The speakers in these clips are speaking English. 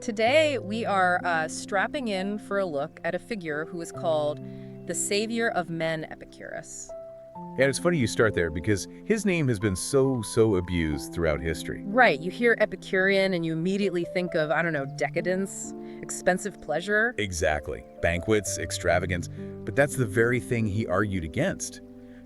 Today, we are strapping in for a look at a figure who is called the savior of men, Epicurus. And it's funny you start there because his name has been so abused throughout history. Right, you hear Epicurean and you immediately think of, I don't know, decadence, expensive pleasure. Exactly. Banquets, extravagance. But that's the very thing he argued against.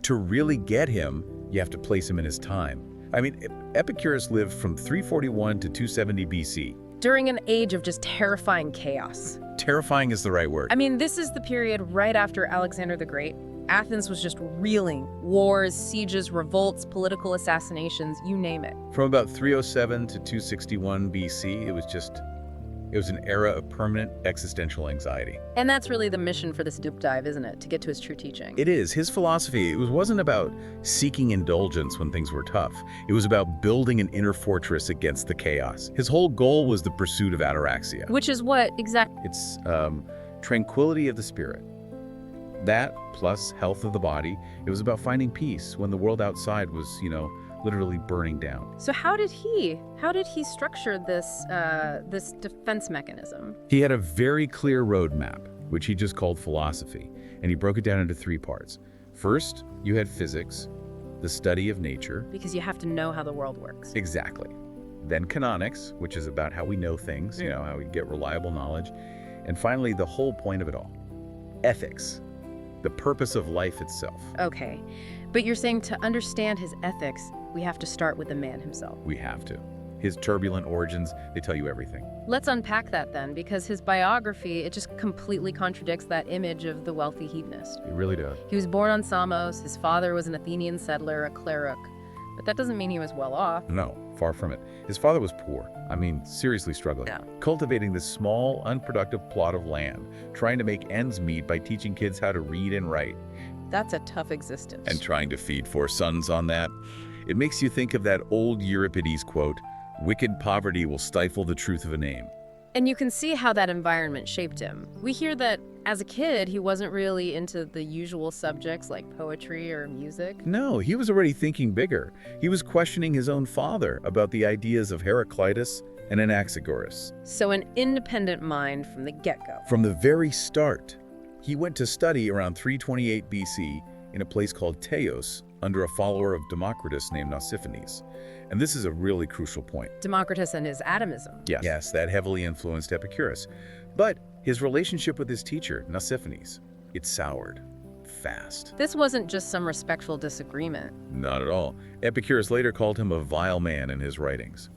To really get him, you have to place him in his time. I mean, Epicurus lived from 341 to 270 BC. During an age of just terrifying chaos. Terrifying is the right word. I mean, this is the period right after Alexander the Great. Athens was just reeling. Wars, sieges, revolts, political assassinations, you name it. From about 307 to 261 BC, it was an era of permanent existential anxiety. And that's really the mission for this deep dive, isn't it? To get to his true teaching. It is. His philosophy, wasn't about seeking indulgence when things were tough. It was about building an inner fortress against the chaos. His whole goal was the pursuit of ataraxia. Which is what exactly? It's tranquility of the spirit. That, plus health of the body, it was about finding peace when the world outside was, literally burning down. So how did he structure this this defense mechanism? He had a very clear roadmap, which he just called philosophy, and he broke it down into three parts. First, you had physics, the study of nature. Because you have to know how the world works. Exactly. Then canonics, which is about how we know things, how we get reliable knowledge. And finally, the whole point of it all, ethics, the purpose of life itself. Okay, but you're saying to understand his ethics, we have to start with the man himself. We have to. His turbulent origins, they tell you everything. Let's unpack that then, because his biography, it just completely contradicts that image of the wealthy hedonist. It really does. He was born on Samos, his father was an Athenian settler, a cleric, but that doesn't mean he was well off. No, far from it. His father was poor. I mean, seriously struggling. Yeah. Cultivating this small, unproductive plot of land, trying to make ends meet by teaching kids how to read and write. That's a tough existence. And trying to feed 4 sons on that. It makes you think of that old Euripides quote, "Wicked poverty will stifle the truth of a name." And you can see how that environment shaped him. We hear that as a kid, he wasn't really into the usual subjects like poetry or music. No, he was already thinking bigger. He was questioning his own father about the ideas of Heraclitus and Anaxagoras. So an independent mind from the get-go. From the very start, he went to study around 328 BC in a place called Teos under a follower of Democritus named Nausiphanes. And this is a really crucial point. Democritus and his atomism. Yes, that heavily influenced Epicurus. But his relationship with his teacher, Nausiphanes, it soured fast. This wasn't just some respectful disagreement. Not at all. Epicurus later called him a vile man in his writings.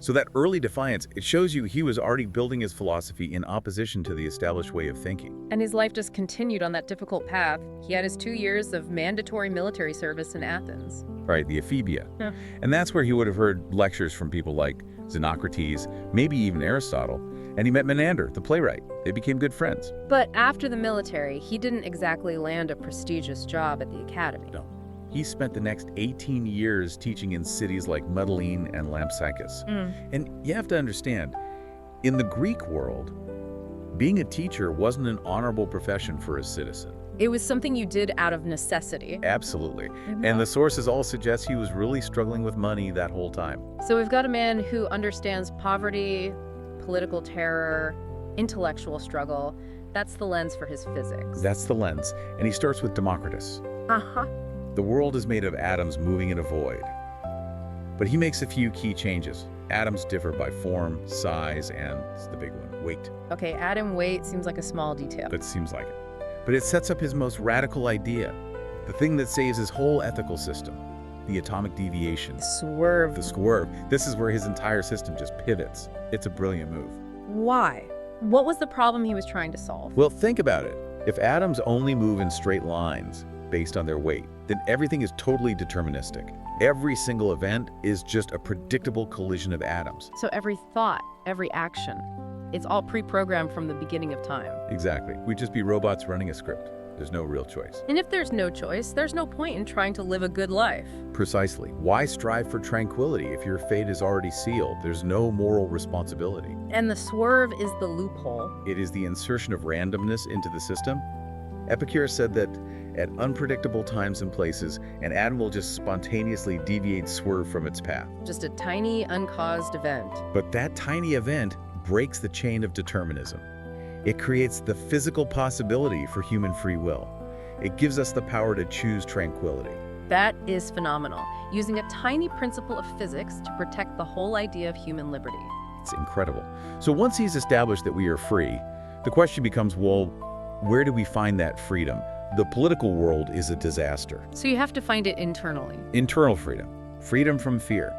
So that early defiance, it shows you he was already building his philosophy in opposition to the established way of thinking. And his life just continued on that difficult path. He had his 2 years of mandatory military service in Athens. Right, the ephebia. Yeah. And that's where he would have heard lectures from people like Xenocrates, maybe even Aristotle. And he met Menander, the playwright. They became good friends. But after the military, he didn't exactly land a prestigious job at the academy. No. He spent the next 18 years teaching in cities like Mytilene and Lampsacus. And you have to understand, in the Greek world, being a teacher wasn't an honorable profession for a citizen. It was something you did out of necessity. Absolutely. And the sources all suggest he was really struggling with money that whole time. So we've got a man who understands poverty, political terror, intellectual struggle. That's the lens for his physics. That's the lens. And he starts with Democritus. The world is made of atoms moving in a void. But he makes a few key changes. Atoms differ by form, size, and it's the big one, weight. Okay, atom weight seems like a small detail. That seems like it. But it sets up his most radical idea, the thing that saves his whole ethical system, the atomic deviation. Swerve. The swerve. This is where his entire system just pivots. It's a brilliant move. Why? What was the problem he was trying to solve? Well, think about it. If atoms only move in straight lines based on their weight, then everything is totally deterministic. Every single event is just a predictable collision of atoms. So every thought, every action, it's all pre-programmed from the beginning of time. Exactly. We'd just be robots running a script. There's no real choice. And if there's no choice, there's no point in trying to live a good life. Precisely. Why strive for tranquility if your fate is already sealed? There's no moral responsibility. And the swerve is the loophole. It is the insertion of randomness into the system. Epicurus said that at unpredictable times and places, an atom will just spontaneously deviate, swerve from its path. Just a tiny, uncaused event. But that tiny event breaks the chain of determinism. It creates the physical possibility for human free will. It gives us the power to choose tranquility. That is phenomenal, using a tiny principle of physics to protect the whole idea of human liberty. It's incredible. So once he's established that we are free, the question becomes, well, where do we find that freedom? The political world is a disaster. So you have to find it internally. Internal freedom, freedom from fear.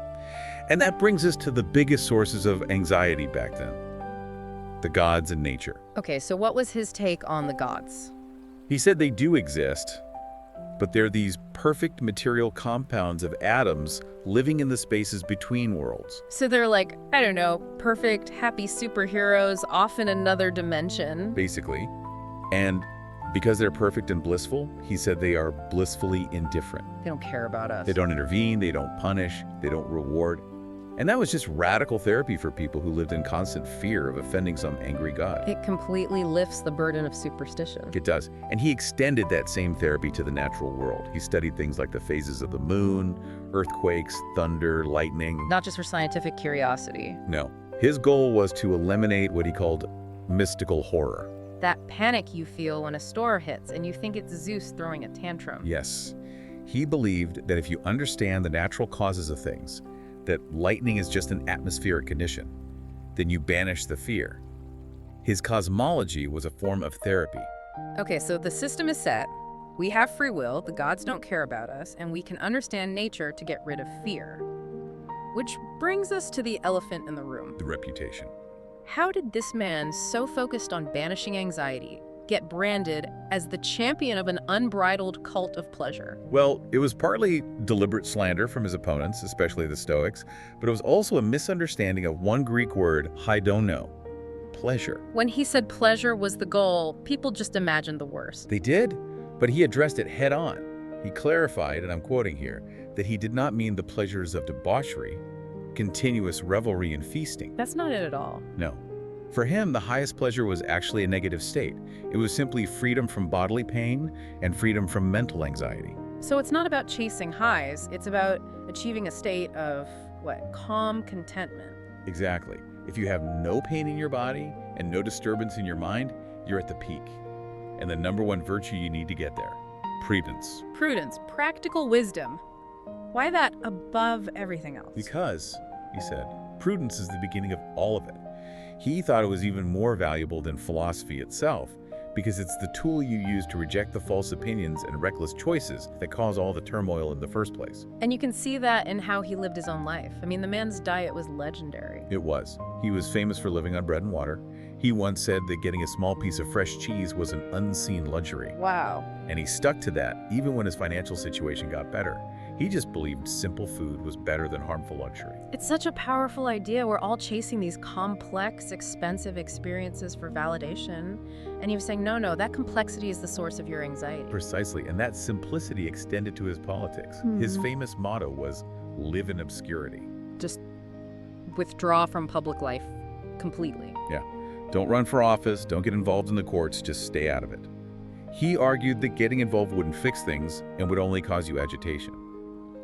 And that brings us to the biggest sources of anxiety back then, the gods and nature. Okay, so what was his take on the gods? He said they do exist, but they're these perfect material compounds of atoms living in the spaces between worlds. So they're like, I don't know, perfect, happy superheroes off in another dimension. Basically. And because they're perfect and blissful, he said they are blissfully indifferent. They don't care about us. They don't intervene, they don't punish, they don't reward. And that was just radical therapy for people who lived in constant fear of offending some angry god. It completely lifts the burden of superstition. It does. And he extended that same therapy to the natural world. He studied things like the phases of the moon, earthquakes, thunder, lightning. Not just for scientific curiosity. No. His goal was to eliminate what he called mystical horror. That panic you feel when a storm hits and you think it's Zeus throwing a tantrum. Yes. He believed that if you understand the natural causes of things, that lightning is just an atmospheric condition, then you banish the fear. His cosmology was a form of therapy. Okay, so the system is set. We have free will, the gods don't care about us, and we can understand nature to get rid of fear. Which brings us to the elephant in the room. The reputation. How did this man, so focused on banishing anxiety, get branded as the champion of an unbridled cult of pleasure? Well, it was partly deliberate slander from his opponents, especially the Stoics, but it was also a misunderstanding of one Greek word, haidono, pleasure. When he said pleasure was the goal, people just imagined the worst. They did, but he addressed it head on. He clarified, and I'm quoting here, that he did not mean the pleasures of debauchery, continuous revelry and feasting. That's not it at all. No. For him, the highest pleasure was actually a negative state. It was simply freedom from bodily pain and freedom from mental anxiety. So it's not about chasing highs, it's about achieving a state of, calm contentment. Exactly. If you have no pain in your body and no disturbance in your mind, you're at the peak. And the number one virtue you need to get there, prudence. Prudence, practical wisdom. Why that above everything else? Because, he said, prudence is the beginning of all of it. He thought it was even more valuable than philosophy itself, because it's the tool you use to reject the false opinions and reckless choices that cause all the turmoil in the first place. And you can see that in how he lived his own life. I mean, the man's diet was legendary. It was. He was famous for living on bread and water. He once said that getting a small piece of fresh cheese was an unseen luxury. Wow. And he stuck to that even when his financial situation got better. He just believed simple food was better than harmful luxury. It's such a powerful idea. We're all chasing these complex, expensive experiences for validation. And he was saying, no, that complexity is the source of your anxiety. Precisely, and that simplicity extended to his politics. His famous motto was, live in obscurity. Just withdraw from public life completely. Yeah. Don't run for office, don't get involved in the courts, just stay out of it. He argued that getting involved wouldn't fix things and would only cause you agitation.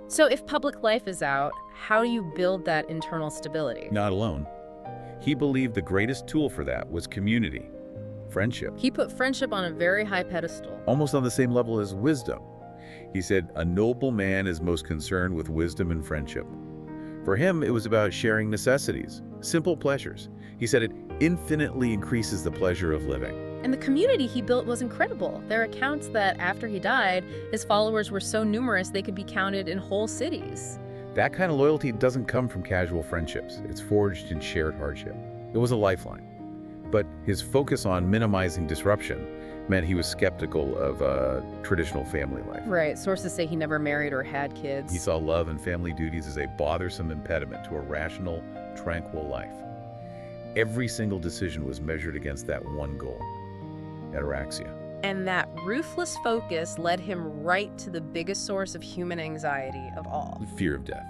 So if public life is out, how do you build that internal stability? Not alone. He believed the greatest tool for that was community, friendship. He put friendship on a very high pedestal. Almost on the same level as wisdom. He said, a noble man is most concerned with wisdom and friendship. For him, it was about sharing necessities, simple pleasures. He said it infinitely increases the pleasure of living. And the community he built was incredible. There are accounts that after he died, his followers were so numerous they could be counted in whole cities. That kind of loyalty doesn't come from casual friendships. It's forged in shared hardship. It was a lifeline. But his focus on minimizing disruption meant he was skeptical of traditional family life. Right. Sources say he never married or had kids. He saw love and family duties as a bothersome impediment to a rational, tranquil life. Every single decision was measured against that one goal. Ataraxia. And that ruthless focus led him right to the biggest source of human anxiety of all. Fear of death.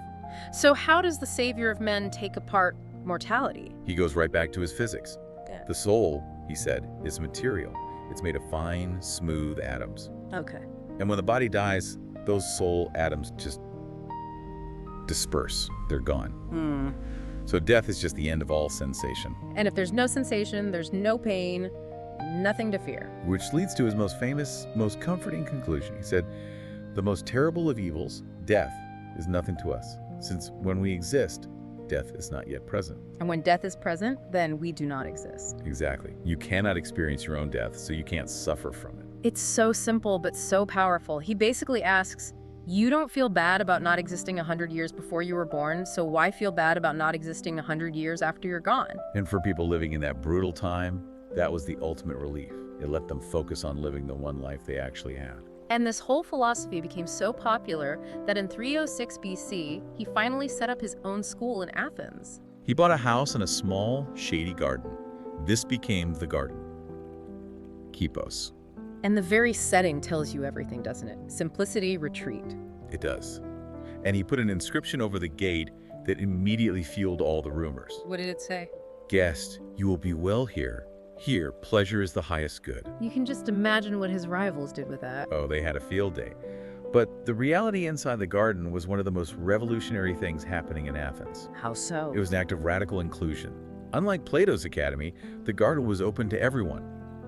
So how does the savior of men take apart mortality? He goes right back to his physics. Yeah. The soul, he said, is material. It's made of fine, smooth atoms. Okay. And when the body dies, those soul atoms just disperse. They're gone. So death is just the end of all sensation. And if there's no sensation, there's no pain, nothing to fear. Which leads to his most famous, most comforting conclusion. He said, "The most terrible of evils, death, is nothing to us, since when we exist, death is not yet present." And when death is present, then we do not exist. Exactly. You cannot experience your own death, so you can't suffer from it. It's so simple, but so powerful. He basically asks, you don't feel bad about not existing 100 years before you were born, so why feel bad about not existing 100 years after you're gone? And for people living in that brutal time, that was the ultimate relief. It let them focus on living the one life they actually had. And this whole philosophy became so popular that in 306 BC, he finally set up his own school in Athens. He bought a house in a small, shady garden. This became the garden. Kippos. And the very setting tells you everything, doesn't it? Simplicity, retreat. It does. And he put an inscription over the gate that immediately fueled all the rumors. What did it say? "Guest, you will be well here. Here, pleasure is the highest good." You can just imagine what his rivals did with that. Oh, they had a field day. But the reality inside the garden was one of the most revolutionary things happening in Athens. How so? It was an act of radical inclusion. Unlike Plato's academy, the garden was open to everyone.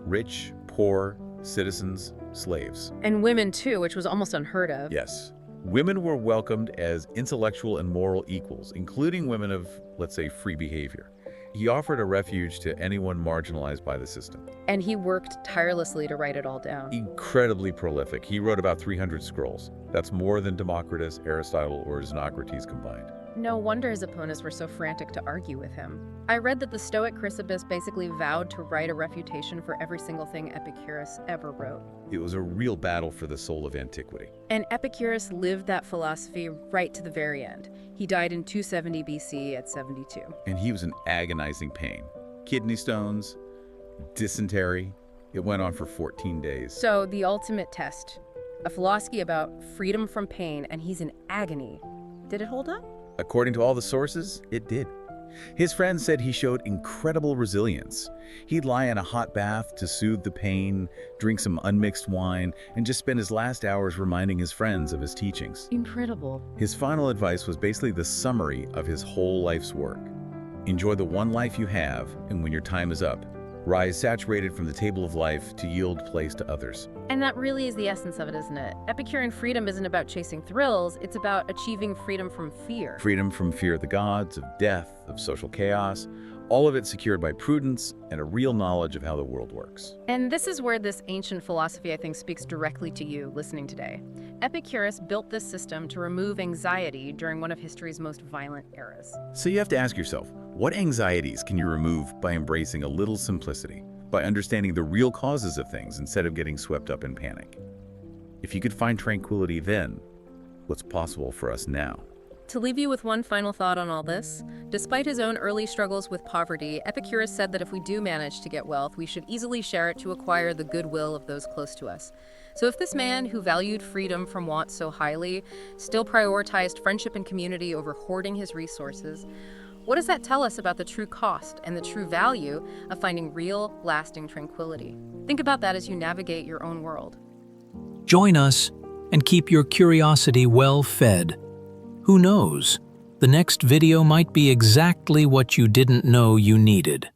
Rich, poor, citizens, slaves. And women too, which was almost unheard of. Yes. Women were welcomed as intellectual and moral equals, including women of, let's say, free behavior. He offered a refuge to anyone marginalized by the system. And he worked tirelessly to write it all down. Incredibly prolific. He wrote about 300 scrolls. That's more than Democritus, Aristotle, or Xenocrates combined. No wonder his opponents were so frantic to argue with him. I read that the Stoic Chrysippus basically vowed to write a refutation for every single thing Epicurus ever wrote. It was a real battle for the soul of antiquity. And Epicurus lived that philosophy right to the very end. He died in 270 BC at 72. And he was in agonizing pain. Kidney stones, dysentery. It went on for 14 days. So the ultimate test, a philosophy about freedom from pain, and he's in agony. Did it hold up? According to all the sources, it did. His friends said he showed incredible resilience. He'd lie in a hot bath to soothe the pain, drink some unmixed wine, and just spend his last hours reminding his friends of his teachings. Incredible. His final advice was basically the summary of his whole life's work. Enjoy the one life you have, and when your time is up, rise saturated from the table of life to yield place to others. And that really is the essence of it, isn't it? Epicurean freedom isn't about chasing thrills, it's about achieving freedom from fear. Freedom from fear of the gods, of death, of social chaos, all of it secured by prudence and a real knowledge of how the world works. And this is where this ancient philosophy, I think, speaks directly to you listening today. Epicurus built this system to remove anxiety during one of history's most violent eras. So you have to ask yourself, what anxieties can you remove by embracing a little simplicity, by understanding the real causes of things instead of getting swept up in panic? If you could find tranquility then, what's possible for us now? To leave you with one final thought on all this, despite his own early struggles with poverty, Epicurus said that if we do manage to get wealth, we should easily share it to acquire the goodwill of those close to us. So if this man, who valued freedom from want so highly, still prioritized friendship and community over hoarding his resources, what does that tell us about the true cost and the true value of finding real, lasting tranquility? Think about that as you navigate your own world. Join us and keep your curiosity well fed. Who knows? The next video might be exactly what you didn't know you needed.